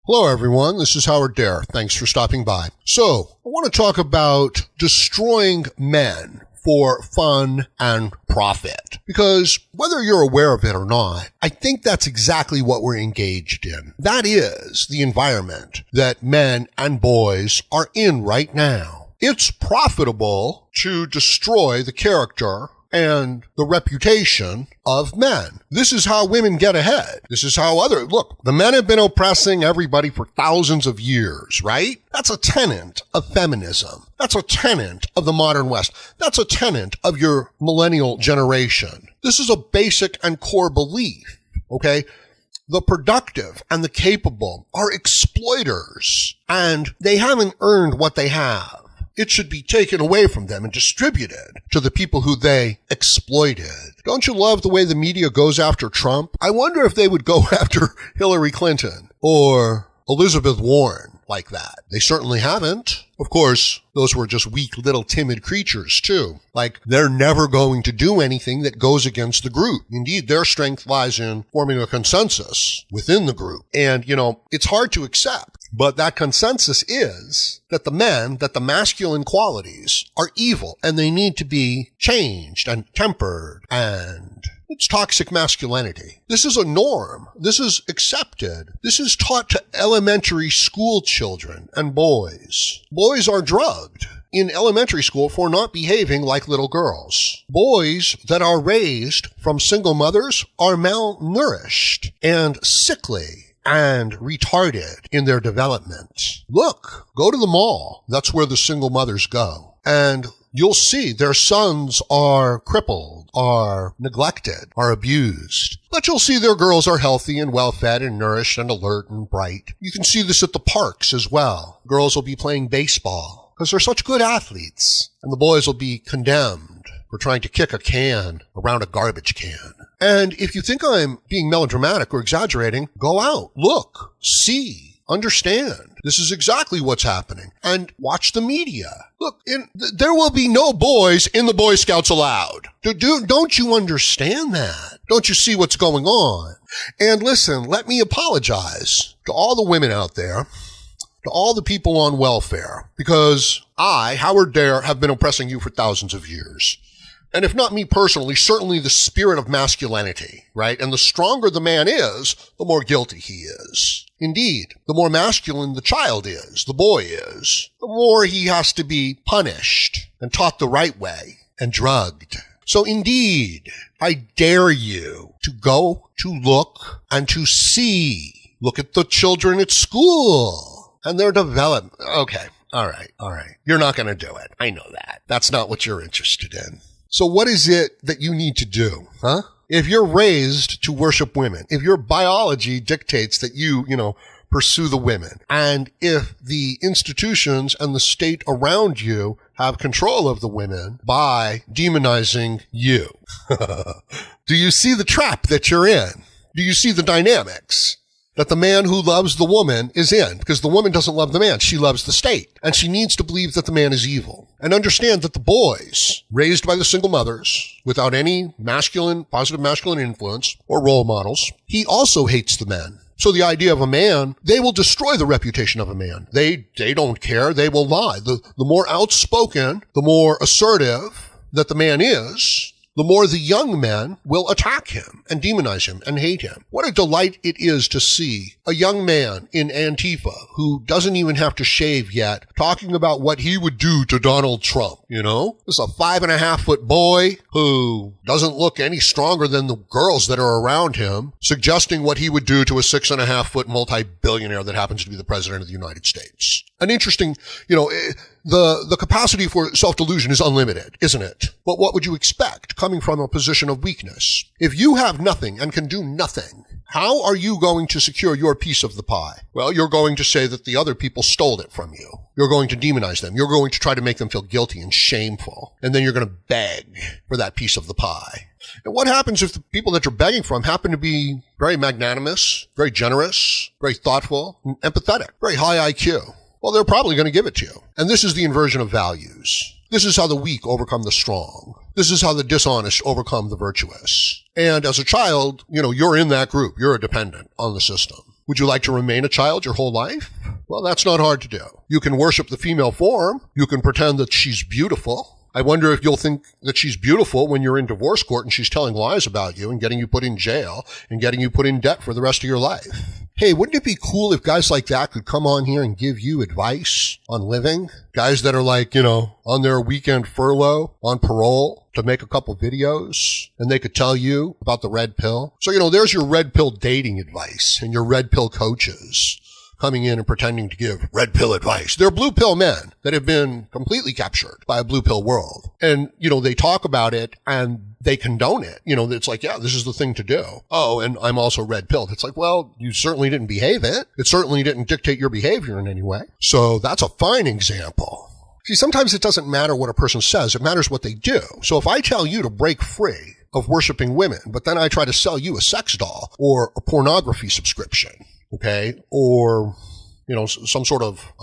Hello everyone, this is Howard Dare. Thanks for stopping by. So, I want to talk about destroying men for fun and profit. Because whether you're aware of it or not, I think that's exactly what we're engaged in. That is the environment that men and boys are in right now. It's profitable to destroy the character and the reputation of men. This is how women get ahead. This is how look, the men have been oppressing everybody for thousands of years, right? That's a tenet of feminism. That's a tenet of the modern West. That's a tenet of your millennial generation. This is a basic and core belief, okay? The productive and the capable are exploiters, and they haven't earned what they have. It should be taken away from them and distributed to the people who they exploited. Don't you love the way the media goes after Trump? I wonder if they would go after Hillary Clinton or Elizabeth Warren like that. They certainly haven't. Of course, those were just weak little timid creatures too. Like, they're never going to do anything that goes against the group. Indeed, their strength lies in forming a consensus within the group. And, it's hard to accept. But that consensus is that the masculine qualities are evil and they need to be changed and tempered, and it's toxic masculinity. This is a norm. This is accepted. This is taught to elementary school children and boys. Boys are drugged in elementary school for not behaving like little girls. Boys that are raised from single mothers are malnourished and sickly and retarded in their development. Look, go to the mall. That's where the single mothers go. And you'll see their sons are crippled, are neglected, are abused. But you'll see their girls are healthy and well-fed and nourished and alert and bright. You can see this at the parks as well. Girls will be playing baseball because they're such good athletes. And the boys will be condemned for trying to kick a can around a garbage can. And if you think I'm being melodramatic or exaggerating, go out, look, see, understand. This is exactly what's happening. And watch the media. Look, there will be no boys in the Boy Scouts allowed. Don't you understand that? Don't you see what's going on? And listen, let me apologize to all the women out there, to all the people on welfare, because I, Howard Dare, have been oppressing you for thousands of years. And if not me personally, certainly the spirit of masculinity, right? And the stronger the man is, the more guilty he is. Indeed, the more masculine the child is, the boy is, the more he has to be punished and taught the right way and drugged. So indeed, I dare you to go, to look, and to see. Look at the children at school and their development. Okay, all right. You're not going to do it. I know that. That's not what you're interested in. So what is it that you need to do, huh? If you're raised to worship women, if your biology dictates that you pursue the women, and if the institutions and the state around you have control of the women by demonizing you, do you see the trap that you're in? Do you see the dynamics that the man who loves the woman is in? Because the woman doesn't love the man. She loves the state. And she needs to believe that the man is evil. And understand that the boys, raised by the single mothers, without any positive masculine influence or role models, he also hates the men. So the idea of a man, they will destroy the reputation of a man. They don't care. They will lie. The more outspoken, the more assertive that the man is, the more the young men will attack him and demonize him and hate him. What a delight it is to see a young man in Antifa who doesn't even have to shave yet talking about what he would do to Donald Trump, This is a 5.5-foot boy who doesn't look any stronger than the girls that are around him, suggesting what he would do to a 6.5-foot multi-billionaire that happens to be the president of the United States. An interesting, the capacity for self-delusion is unlimited, isn't it? But what would you expect coming from a position of weakness? If you have nothing and can do nothing, how are you going to secure your piece of the pie? Well, you're going to say that the other people stole it from you. You're going to demonize them. You're going to try to make them feel guilty and shameful. And then you're going to beg for that piece of the pie. And what happens if the people that you're begging from happen to be very magnanimous, very generous, very thoughtful, and empathetic, very high IQ? Well, they're probably going to give it to you. And this is the inversion of values. This is how the weak overcome the strong. This is how the dishonest overcome the virtuous. And as a child, you're in that group. You're a dependent on the system. Would you like to remain a child your whole life? Well, that's not hard to do. You can worship the female form. You can pretend that she's beautiful. I wonder if you'll think that she's beautiful when you're in divorce court and she's telling lies about you and getting you put in jail and getting you put in debt for the rest of your life. Hey, wouldn't it be cool if guys like that could come on here and give you advice on living? Guys that are like, on their weekend furlough, on parole, to make a couple videos, and they could tell you about the red pill. So, there's your red pill dating advice and your red pill coaches coming in and pretending to give red pill advice. They're blue pill men that have been completely captured by a blue pill world. And, they talk about it and they condone it. It's like, yeah, this is the thing to do. Oh, and I'm also red pilled. It's like, well, you certainly didn't behave it. It certainly didn't dictate your behavior in any way. So that's a fine example. See, sometimes it doesn't matter what a person says. It matters what they do. So if I tell you to break free of worshiping women, but then I try to sell you a sex doll or a pornography subscription, okay, or, some sort of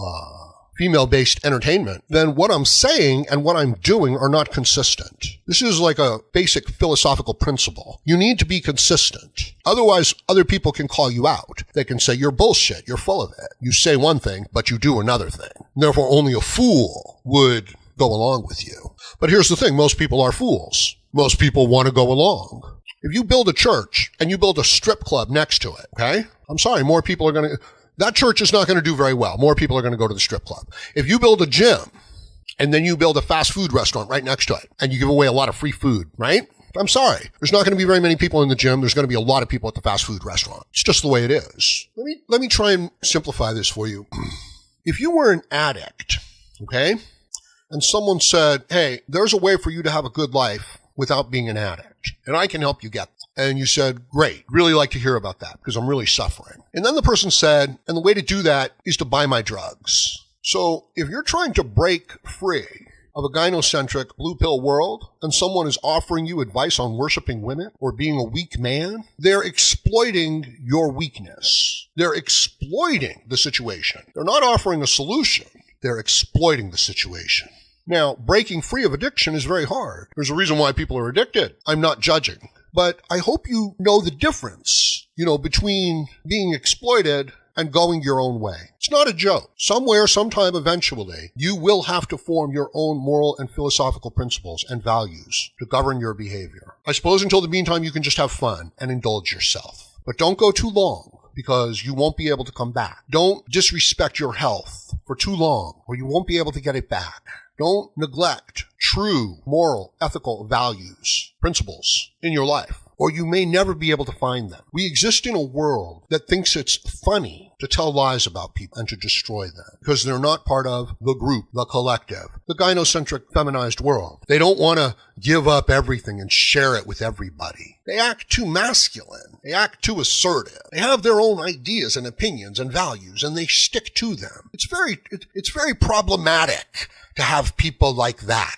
female-based entertainment, then what I'm saying and what I'm doing are not consistent. This is like a basic philosophical principle. You need to be consistent. Otherwise, other people can call you out. They can say, you're bullshit, you're full of it. You say one thing, but you do another thing. Therefore, only a fool would go along with you. But here's the thing, most people are fools. Most people want to go along. If you build a church and you build a strip club next to it, okay? I'm sorry, more people are going to, that church is not going to do very well. More people are going to go to the strip club. If you build a gym and then you build a fast food restaurant right next to it and you give away a lot of free food, right? I'm sorry. There's not going to be very many people in the gym. There's going to be a lot of people at the fast food restaurant. It's just the way it is. Let me try and simplify this for you. If you were an addict, okay, and someone said, hey, there's a way for you to have a good life without being an addict, and I can help you get that. And you said, great, really like to hear about that because I'm really suffering. And then the person said, and the way to do that is to buy my drugs. So if you're trying to break free of a gynocentric blue pill world and someone is offering you advice on worshiping women or being a weak man, they're exploiting your weakness. They're exploiting the situation. They're not offering a solution. They're exploiting the situation. Now, breaking free of addiction is very hard. There's a reason why people are addicted. I'm not judging. But I hope you know the difference, between being exploited and going your own way. It's not a joke. Somewhere, sometime, eventually, you will have to form your own moral and philosophical principles and values to govern your behavior. I suppose until the meantime, you can just have fun and indulge yourself. But don't go too long, because you won't be able to come back. Don't disrespect your health for too long, or you won't be able to get it back. Don't neglect true moral, ethical values, principles in your life, or you may never be able to find them. We exist in a world that thinks it's funny to tell lies about people and to destroy them because they're not part of the group, the collective, the gynocentric feminized world. They don't want to give up everything and share it with everybody. They act too masculine. They act too assertive. They have their own ideas and opinions and values, and they stick to them. It's very problematic to have people like that.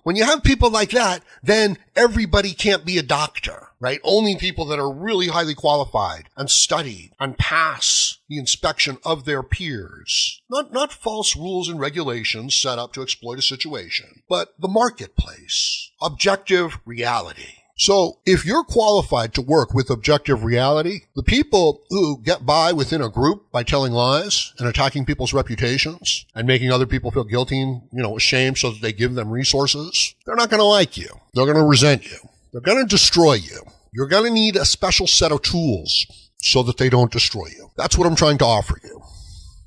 When you have people like that, then everybody can't be a doctor, right? Only people that are really highly qualified and studied and pass the inspection of their peers. Not false rules and regulations set up to exploit a situation, but the marketplace, objective reality. So if you're qualified to work with objective reality, the people who get by within a group by telling lies and attacking people's reputations and making other people feel guilty and, ashamed so that they give them resources, they're not going to like you. They're going to resent you. They're going to destroy you. You're going to need a special set of tools so that they don't destroy you. That's what I'm trying to offer you.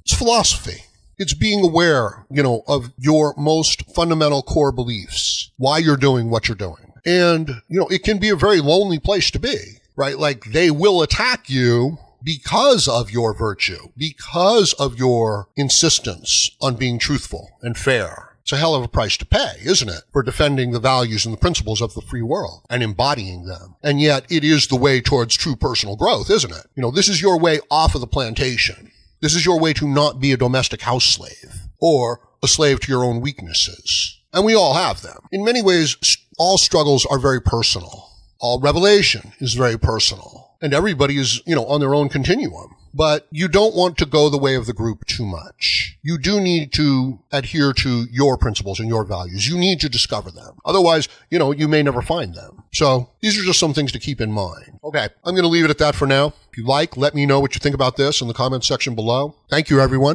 It's philosophy. It's being aware, of your most fundamental core beliefs, why you're doing what you're doing. And, it can be a very lonely place to be, right? Like they will attack you because of your virtue, because of your insistence on being truthful and fair. It's a hell of a price to pay, isn't it? For defending the values and the principles of the free world and embodying them. And yet it is the way towards true personal growth, isn't it? This is your way off of the plantation. This is your way to not be a domestic house slave or a slave to your own weaknesses. And we all have them. In many ways, all struggles are very personal. All revelation is very personal. And everybody is, on their own continuum. but you don't want to go the way of the group too much. You do need to adhere to your principles and your values. You need to discover them. Otherwise, you may never find them. So these are just some things to keep in mind. Okay, I'm going to leave it at that for now. If you like, let me know what you think about this in the comments section below. Thank you, everyone.